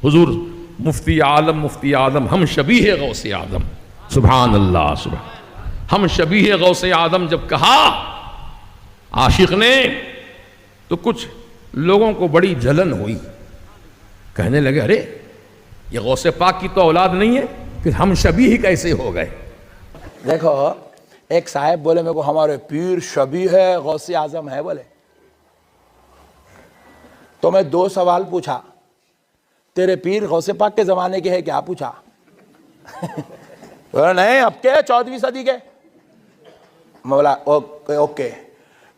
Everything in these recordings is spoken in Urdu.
حضور مفتی عالم ہم شبیہ غوث اعظم، سبحان اللہ سبحان، ہم شبیہ غوث اعظم جب کہا عاشق نے تو کچھ لوگوں کو بڑی جلن ہوئی، کہنے لگے ارے یہ غوث پاک کی تو اولاد نہیں ہے، پھر ہم شبیہ کیسے ہو گئے؟ دیکھو ایک صاحب بولے میرے کو ہمارے پیر شبیہ ہے غوث اعظم ہے بولے، تو میں 2 سوال پوچھا، تیرے پیر غوث پاک کے زمانے کے ہے کیا پوچھا؟ نہیں اب کے 14ویں صدی کے، میں بولا اوکے۔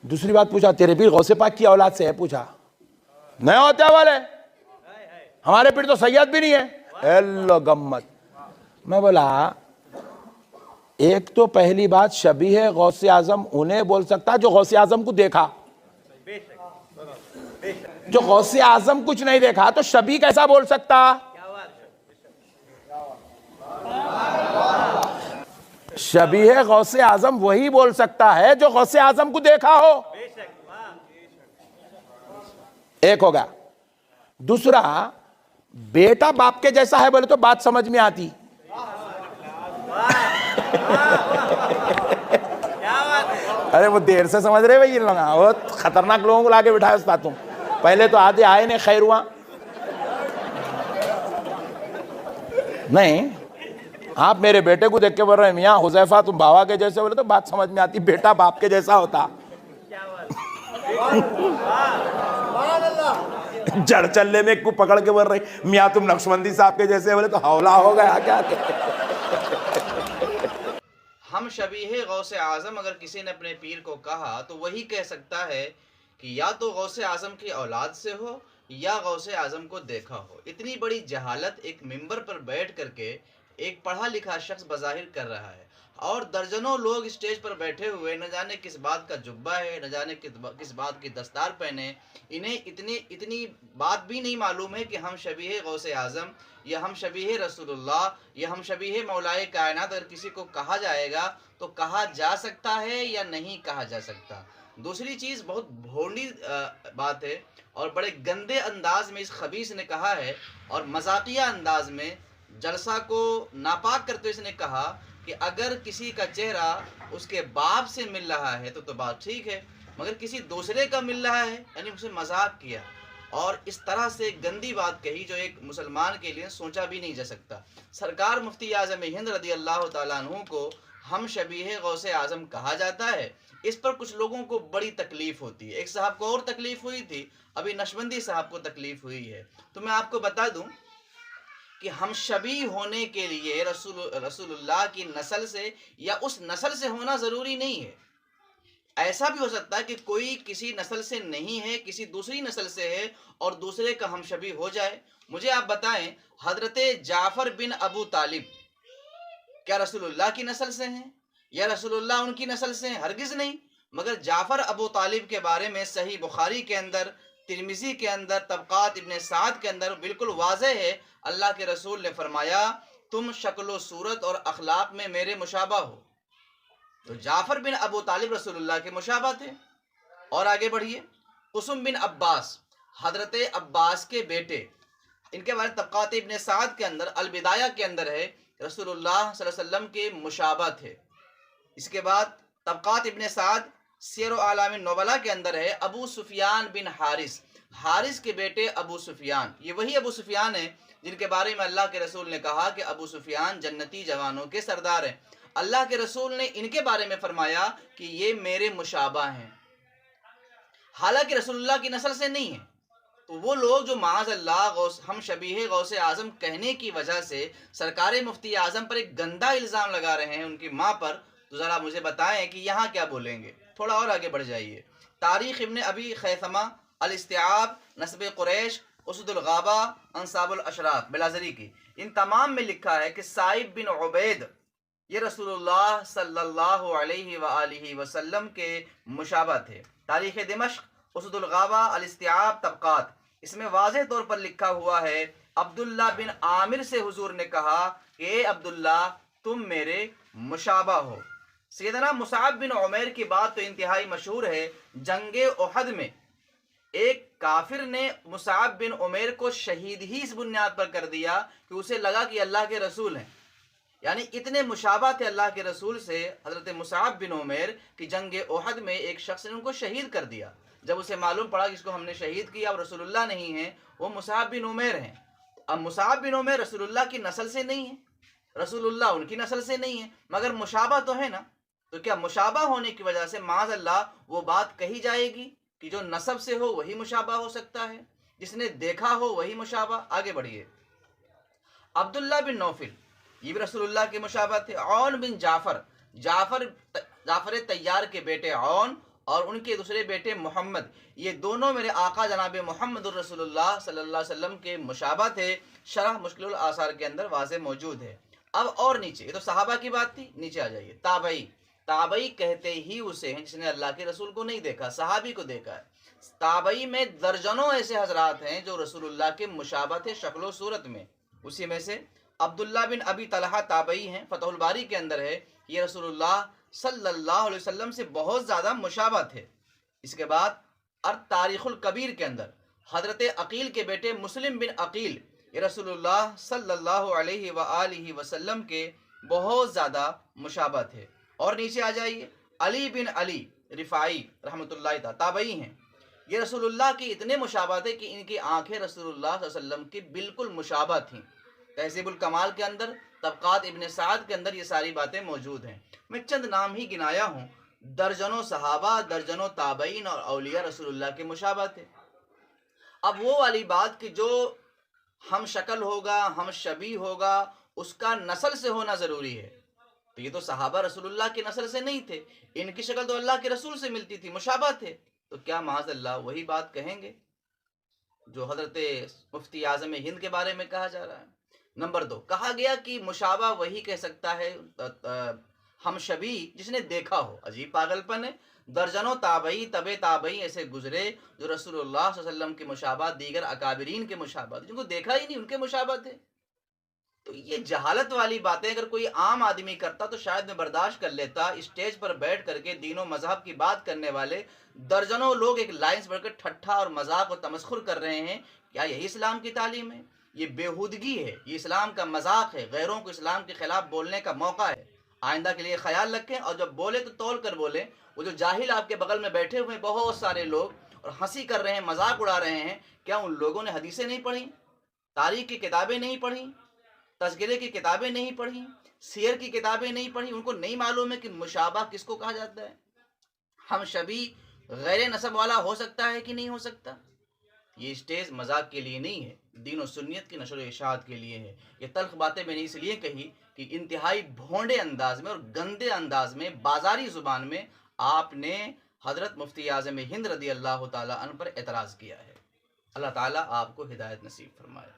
دوسری بات پوچھا تیرے پیر غوث پاک کی اولاد سے ہے پوچھا؟ نہیں ہوتے والے، ہمارے پیر تو سید بھی نہیں ہے، اللہ گمت۔ میں بولا ایک تو پہلی بات شبیہ غوث اعظم انہیں بول سکتا جو غوث اعظم کو دیکھا، جو غوث اعظم کچھ نہیں دیکھا تو شبیہ کیسا بول سکتا؟ شبیہ غوث اعظم وہی بول سکتا ہے جو غوث اعظم کو دیکھا ہو، ایک ہوگا۔ دوسرا بیٹا باپ کے جیسا ہے بولے تو بات سمجھ میں آتی، ارے وہ دیر سے سمجھ رہے بھائی، بہت خطرناک لوگوں کو لا کے بٹھائے استاد تم، پہلے تو آدھے آئے نہیں خیر ہوا نہیں۔ آپ میرے بیٹے کو دیکھ کے بول رہے ہیں میاں حذیفہ تم بابا کے جیسے بولے تو بات سمجھ میں آتی، بیٹا باپ کے جیسا ہوتا جڑ چلے میں کو پکڑ کے بول رہے میاں تم نقشبندی صاحب کے جیسے بولے تو حولا ہو گیا کیا؟ ہم شبیہ غوث اعظم اگر کسی نے اپنے پیر کو کہا تو وہی کہہ سکتا ہے کہ یا تو غوث اعظم کی اولاد سے ہو یا غوث اعظم کو دیکھا ہو۔ اتنی بڑی جہالت ایک ممبر پر بیٹھ کر کے ایک پڑھا لکھا شخص بظاہر کر رہا ہے، اور درجنوں لوگ اسٹیج پر بیٹھے ہوئے نہ جانے کس بات کا جبہ ہے، نہ جانے کس بات کی دستار پہنے، انہیں اتنی بات بھی نہیں معلوم ہے کہ ہم شبیہ غوث اعظم یا ہم شبیہ رسول اللہ یا ہم شبیہ مولائے کائنات اگر کسی کو کہا جائے گا تو کہا جا سکتا ہے یا نہیں کہا جا سکتا۔ دوسری چیز بہت بھونڈی بات ہے اور بڑے گندے انداز میں اس خبیث نے کہا ہے، اور مذاقیہ انداز میں جلسہ کو ناپاک کرتے اس نے کہا کہ اگر کسی کا چہرہ اس کے باپ سے مل رہا ہے تو بات ٹھیک ہے، مگر کسی دوسرے کا مل رہا ہے یعنی اسے مذاق کیا، اور اس طرح سے گندی بات کہی جو ایک مسلمان کے لیے سوچا بھی نہیں جا سکتا۔ سرکار مفتی اعظم ہند رضی اللہ تعالیٰ عنہ کو ہم شبیہ غوث اعظم کہا جاتا ہے، اس پر کچھ لوگوں کو بڑی تکلیف ہوتی ہے۔ ایک صاحب کو اور تکلیف ہوئی تھی، ابھی نقشبندی صاحب کو تکلیف ہوئی ہے۔ تو میں آپ کو بتا دوں کہ ہم شبیہ ہونے کے لیے رسول اللہ کی نسل سے یا اس نسل سے ہونا ضروری نہیں ہے۔ ایسا بھی ہو سکتا ہے کہ کوئی کسی نسل سے نہیں ہے، کسی دوسری نسل سے ہے اور دوسرے کا ہم شبیہ ہو جائے۔ مجھے آپ بتائیں حضرت جعفر بن ابو طالب کیا رسول اللہ کی نسل سے ہیں یا رسول اللہ ان کی نسل سے ہیں؟ ہرگز نہیں۔ مگر جعفر ابو طالب کے بارے میں صحیح بخاری کے اندر، ترمذی کے اندر، طبقات ابن سعد کے اندر بالکل واضح ہے، اللہ کے رسول نے فرمایا تم شکل و صورت اور اخلاق میں میرے مشابہ ہو۔ تو جعفر بن ابو طالب رسول اللہ کے مشابہ تھے۔ اور آگے بڑھیے، قسم بن عباس حضرت عباس کے بیٹے، ان کے بارے طبقات ابن سعد کے اندر البدایہ کے اندر ہے رسول اللہ صلی اللہ علیہ وسلم کے مشابہ تھے۔ اس کے بعد طبقات ابن سعد سیر و اعلام النبلاء کے اندر ہے ابو سفیان بن حارث کے بیٹے ابو سفیان، یہ وہی ابو سفیان ہیں جن کے بارے میں اللہ کے رسول نے کہا کہ ابو سفیان جنتی جوانوں کے سردار ہیں۔ اللہ کے رسول نے ان کے بارے میں فرمایا کہ یہ میرے مشابہ ہیں، حالانکہ رسول اللہ کی نسل سے نہیں ہیں۔ تو وہ لوگ جو معاذ اللہ ہم شبیہ غوث اعظم کہنے کی وجہ سے سرکار مفتی اعظم پر ایک گندا الزام لگا رہے ہیں ان کی ماں پر، تو ذرا مجھے بتائیں کہ یہاں کیا بولیں گے؟ تھوڑا اور آگے بڑھ جائیے۔ تاریخ ابن ابی خیثمہ، الاستیعاب، نسب قریش، اسد الغابہ، انصاب الاشراف بلازری کی، ان تمام میں لکھا ہے کہ سائب بن عبید یہ رسول اللہ صلی اللہ علیہ وآلہ وسلم کے مشابہ تھے۔ تاریخ دمشق، اسد الغابہ، الاستیعاب، طبقات، اس میں واضح طور پر لکھا ہوا ہے عبداللہ بن عامر سے حضور نے کہا کہ اے عبداللہ تم میرے مشابہ ہو۔ سیدنا مصعب بن عمیر کی بات تو انتہائی مشہور ہے، جنگ احد میں ایک کافر نے مصعب بن عمیر کو شہید ہی اس بنیاد پر کر دیا کہ اسے لگا کہ اللہ کے رسول ہیں. یعنی اتنے مشابہ تھے اللہ کے رسول سے حضرت مصعب بن عمیر کہ جنگ احد میں ایک شخص نے ان کو شہید کر دیا. جب اسے معلوم پڑا کہ اس کو ہم نے شہید کیا اور رسول اللہ نہیں ہیں، وہ مصعب بن عمیر ہیں. اب مصعب بن عمیر رسول اللہ کی نسل سے نہیں ہیں، رسول اللہ ان کی نسل سے نہیں ہیں، مگر مشابہ تو ہے نا. تو کیا مشابہ ہونے کی وجہ سے معاذ اللہ وہ بات کہی جائے گی کہ جو نسب سے ہو وہی مشابہ ہو سکتا ہے، جس نے دیکھا ہو وہی مشابہ؟ آگے بڑھیے. عبداللہ بن نوفل یہ بھی رسول اللہ کے مشابہ تھے. عون بن جعفر طیار کے بیٹے عون اور ان کے دوسرے بیٹے محمد، یہ دونوں میرے آقا جناب محمد الرسول اللہ صلی اللہ علیہ وسلم کے مشابہ تھے. شرح مشکل الآثار کے اندر واضح موجود ہے. اب اور نیچے، یہ تو صحابہ کی بات تھی، نیچے آ جائیے. تابعی کہتے ہی اسے ہیں جس نے اللہ کے رسول کو نہیں دیکھا، صحابی کو دیکھا ہے. تابعی میں درجنوں ایسے حضرات ہیں جو رسول اللہ کے مشابہ تھے شکل و صورت میں. اسی میں سے عبداللہ بن ابی طلحہ تابعی ہیں، فتح الباری کے اندر ہے، یہ رسول اللہ صلی اللہ علیہ وسلم سے بہت زیادہ مشابہ تھے. اس کے بعد تاریخ الکبیر کے اندر حضرت عقیل کے بیٹے مسلم بن عقیل، یہ رسول اللہ صلی اللہ علیہ وآلہ وسلم کے بہت زیادہ مشابہ تھے. اور نیچے آ جائیے. علی بن علی رفاعی رحمۃ اللہ تعالی تابعی ہیں، یہ رسول اللہ کے اتنے مشابہ تھے کہ ان کی آنکھیں رسول اللہ صلی اللہ علیہ وسلم کی بالکل مشابہ تھیں. تہذیب الکمال کے اندر، طبقات ابن سعد کے اندر یہ ساری باتیں موجود ہیں. میں چند نام ہی گنایا ہوں. درجنوں صحابہ، درجنوں تابعین اور اولیاء رسول اللہ کے مشابہ تھے. اب وہ والی بات کہ جو ہم شکل ہوگا، ہم شبیہ ہوگا، اس کا نسل سے ہونا ضروری ہے. تو یہ تو صحابہ رسول اللہ کی نسل سے نہیں تھے، ان کی شکل تو اللہ کے رسول سے ملتی تھی، مشابہ تھے. تو کیا معاذ اللہ وہی بات کہیں گے جو حضرت مفتی اعظم ہند کے بارے میں کہا جا رہا ہے؟ نمبر 2، کہا گیا کہ مشابہ وہی کہہ سکتا ہے ہم شبیہ جس نے دیکھا ہو. عجیب پاگل پن ہے. درجنوں تابعی، تابعی ایسے گزرے جو رسول اللہ صلی اللہ علیہ وسلم کے مشابہ، دیگر اکابرین کے مشابہ، جن کو دیکھا ہی نہیں ان کے مشابہ تھے. تو یہ جہالت والی باتیں اگر کوئی عام آدمی کرتا تو شاید میں برداشت کر لیتا. اسٹیج پر بیٹھ کر کے دین و مذہب کی بات کرنے والے درجنوں لوگ ایک لائن سے بڑھ کر ٹھٹھا اور مذاق اور تمسخر کر رہے ہیں. کیا یہی اسلام کی تعلیم ہے؟ یہ بےہودگی ہے، یہ اسلام کا مذاق ہے، غیروں کو اسلام کے خلاف بولنے کا موقع ہے. آئندہ کے لیے خیال رکھیں، اور جب بولے تو تول کر بولیں. وہ جو جاہل آپ کے بغل میں بیٹھے ہوئے بہت سارے لوگ اور ہنسی کر رہے ہیں، مذاق اڑا رہے ہیں، کیا ان لوگوں نے حدیثیں نہیں پڑھی، تاریخ کی کتابیں نہیں پڑھی، تذکرے کی کتابیں نہیں پڑھی، سیر کی کتابیں نہیں پڑھی؟ ان کو نہیں معلوم ہے کہ مشابہ کس کو کہا جاتا ہے؟ ہم شبیہ غیر نسب والا ہو سکتا ہے کہ نہیں ہو سکتا؟ یہ اسٹیج مذاق کے لیے نہیں ہے، دین و سنیت کی نشر و اشاعت کے لیے ہے. یہ تلخ باتیں میں نے اس لیے کہی کہ انتہائی بھونڈے انداز میں اور گندے انداز میں، بازاری زبان میں آپ نے حضرت مفتی اعظم ہند رضی اللہ تعالیٰ عنہ پر اعتراض کیا ہے. اللہ تعالیٰ آپ کو ہدایت نصیب فرمائے.